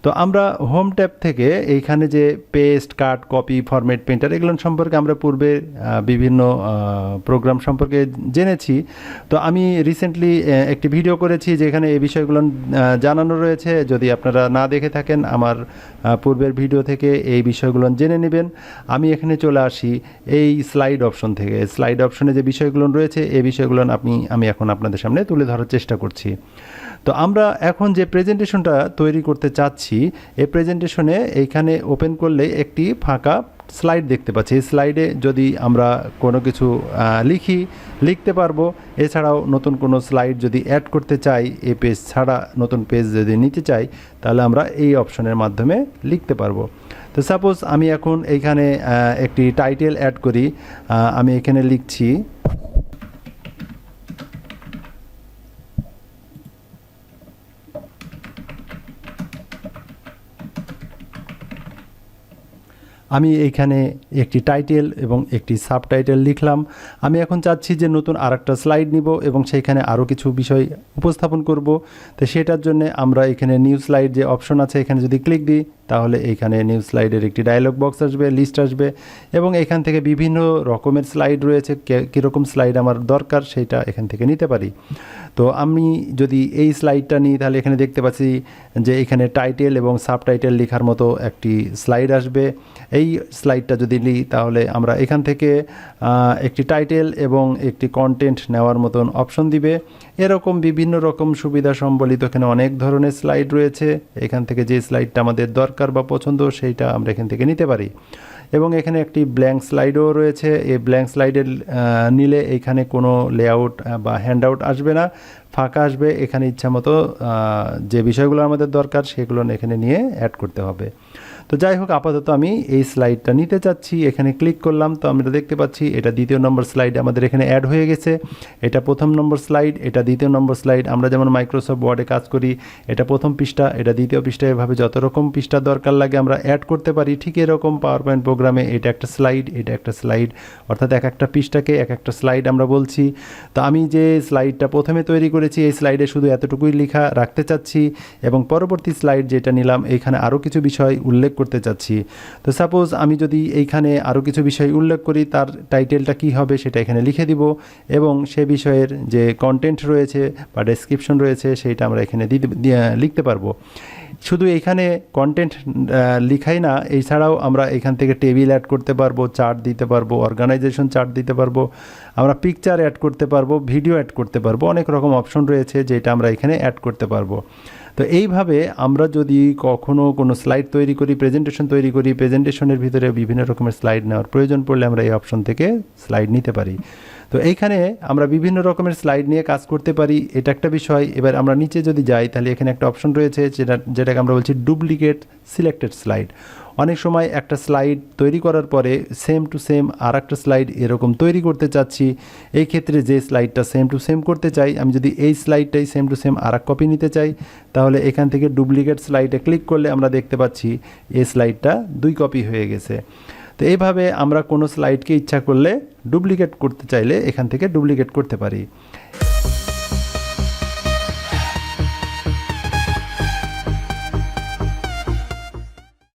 তো আমরা home tab থেকে এইখানে যে পেস্ট, কাট, কপি, ফরম্যাট, প্রিন্টার এগুলো সম্পর্কে আমরা পূর্বে বিভিন্ন প্রোগ্রাম সম্পর্কে জেনেছি। তো আমি রিসেন্টলি একটি ভিডিও করেছি যেখানে এই বিষয়গুলো জানানো রয়েছে। যদি আপনারা না দেখে থাকেন আমার পূর্বের ভিডিও থেকে এই বিষয়গুলো জেনে নেবেন। আমি এখানে চলে আসি এই স্লাইড অপশন থেকে। স্লাইড অপশনে যে বিষয়গুলো রয়েছে এই বিষয়গুলো আমি এখন আপনাদের সামনে তুলে ধরার চেষ্টা করছি। তো আমরা এখন যে প্রেজেন্টেশনটা তৈরি করতে চাচ্ছি এই প্রেজেন্টেশনে এইখানে ওপেন করলে একটি ফাঁকা স্লাইড দেখতে পাচ্ছি। এই স্লাইডে যদি আমরা কোনো কিছু লিখতে পারবো। এছাড়াও নতুন কোনো স্লাইড যদি অ্যাড করতে চাই, এই পেজ ছাড়া নতুন পেজ যদি নিতে চাই তাহলে আমরা এই অপশনের মাধ্যমে লিখতে পারবো। তো সাপোজ আমি এখন এইখানে একটি টাইটেল অ্যাড করি। আমি এখানে লিখছি আমি এইখানে একটি টাইটেল এবং একটি সাবটাইটেল লিখলাম। আমি এখন চাচ্ছি যে নতুন আরেকটা স্লাইড নিব এবং সেইখানে আরও কিছু বিষয় উপস্থাপন করব। তো সেটার জন্য আমরা এখানে নিউ স্লাইড যে অপশন আছে এখানে যদি ক্লিক দিই তাহলে এইখানে নিউ স্লাইডের একটি ডায়লগ বক্স আসবে, লিস্ট আসবে এবং এখান থেকে বিভিন্ন রকমের স্লাইড রয়েছে। কীরকম স্লাইড আমার দরকার সেটা এখান থেকে নিতে পারি। তো আমি যদি এই স্লাইডটা নিই তাহলে এখানে দেখতে পাচ্ছি যে এখানে টাইটেল এবং সাবটাইটেল লেখার মতো একটি স্লাইড আসবে। এই স্লাইডটা যদি নিই তাহলে আমরা এখান থেকে একটি টাইটেল এবং একটি কন্টেন্ট নেওয়ার মতন অপশন দিবে। এরকম বিভিন্ন রকম সুবিধা সম্বলিত এখানে অনেক ধরনের স্লাইড রয়েছে। এখান থেকে যে স্লাইডটা আমাদের দরকার বা পছন্দ সেইটা আমরা এখান থেকে নিতে পারি। এবং এখানে একটি ব্ল্যাঙ্ক স্লাইডও রয়েছে। এই ব্ল্যাঙ্ক স্লাইডের নিলে এখানে কোনো লেআউট বা হ্যান্ডআউট আসবে না, ফাঁকা আসবে। এখানে ইচ্ছা মতো যে বিষয়গুলো আমাদের দরকার সেগুলো এখানে নিয়ে অ্যাড করতে হবে। তো যাই হোক, আপাতত আমি এই স্লাইডটা নিতে চাচ্ছি। এখানে ক্লিক করলাম তো আমরা দেখতে পাচ্ছি এটা দ্বিতীয় নম্বর স্লাইড আমাদের এখানে অ্যাড হয়ে গেছে। এটা প্রথম নম্বর স্লাইড, এটা দ্বিতীয় নম্বর স্লাইড। আমরা যেমন মাইক্রোসফট ওয়ার্ডে কাজ করি, এটা প্রথম পৃষ্ঠা, এটা দ্বিতীয় পৃষ্ঠা, এভাবে যত রকম পৃষ্ঠা দরকার লাগে আমরা অ্যাড করতে পারি। ঠিক এরকম পাওয়ার পয়েন্ট প্রোগ্রামে এটা একটা স্লাইড, এটা একটা স্লাইড, অর্থাৎ এক একটা পৃষ্ঠাকে এক একটা স্লাইড আমরা বলছি। তো আমি যে স্লাইডটা প্রথমে তৈরি করেছি এই স্লাইডে শুধু এতটুকুই লেখা রাখতে চাচ্ছি এবং পরবর্তী স্লাইড যেটা নিলাম এইখানে আরও কিছু বিষয় উল্লেখ করতে চাচ্ছি। তো সাপোজ আমি যদি এইখানে আরও কিছু বিষয় উল্লেখ করি তার টাইটেলটা কি হবে সেটা এখানে লিখে দিব এবং সে বিষয়ের যে কন্টেন্ট রয়েছে বা ডেসক্রিপশন রয়েছে সেইটা আমরা এখানে লিখতে পারবো। শুধু এখানে কন্টেন্ট লিখাই না, এছাড়াও আমরা এখান থেকে টেবিল অ্যাড করতে পারবো, চার্ট দিতে পারবো, অর্গানাইজেশন চার্ট দিতে পারবো, আমরা পিকচার অ্যাড করতে পারবো, ভিডিও অ্যাড করতে পারবো। অনেক রকম অপশন রয়েছে যেটা আমরা এখানে অ্যাড করতে পারবো। তো এইভাবে আমরা যদি কখনো কোনো স্লাইড তৈরি করি, প্রেজেন্টেশন তৈরি করি, প্রেজেন্টেশনের ভিতরে বিভিন্ন রকমের স্লাইড নেওয়ার প্রয়োজন পড়লে আমরা এই অপশন থেকে স্লাইড নিতে পারি। তো এইখানে আমরা বিভিন্ন রকমের স্লাইড নিয়ে কাজ করতে পারি, এটা একটা বিষয়। এবার আমরা নিচে যদি যাই তাহলে এখানে একটা অপশন রয়েছে যেটাকে আমরা বলছি ডুপ্লিকেট সিলেক্টেড স্লাইড। অনেক সময় একটা স্লাইড তৈরি করার পরে সেম টু সেম আর একটা স্লাইড এরকম তৈরি করতে চাচ্ছি। এই ক্ষেত্রে যে স্লাইডটা সেম টু সেম করতে চাই, আমি যদি এই স্লাইডটাই সেম টু সেম আর এক কপি নিতে চাই তাহলে এখান থেকে ডুপ্লিকেট স্লাইডে ক্লিক করলে আমরা দেখতে পাচ্ছি এই স্লাইডটা 2 কপি হয়ে গেছে। তো এইভাবে আমরা কোনো স্লাইডকে ইচ্ছা করলে ডুপ্লিকেট করতে চাইলে এখান থেকে ডুপ্লিকেট করতে পারি।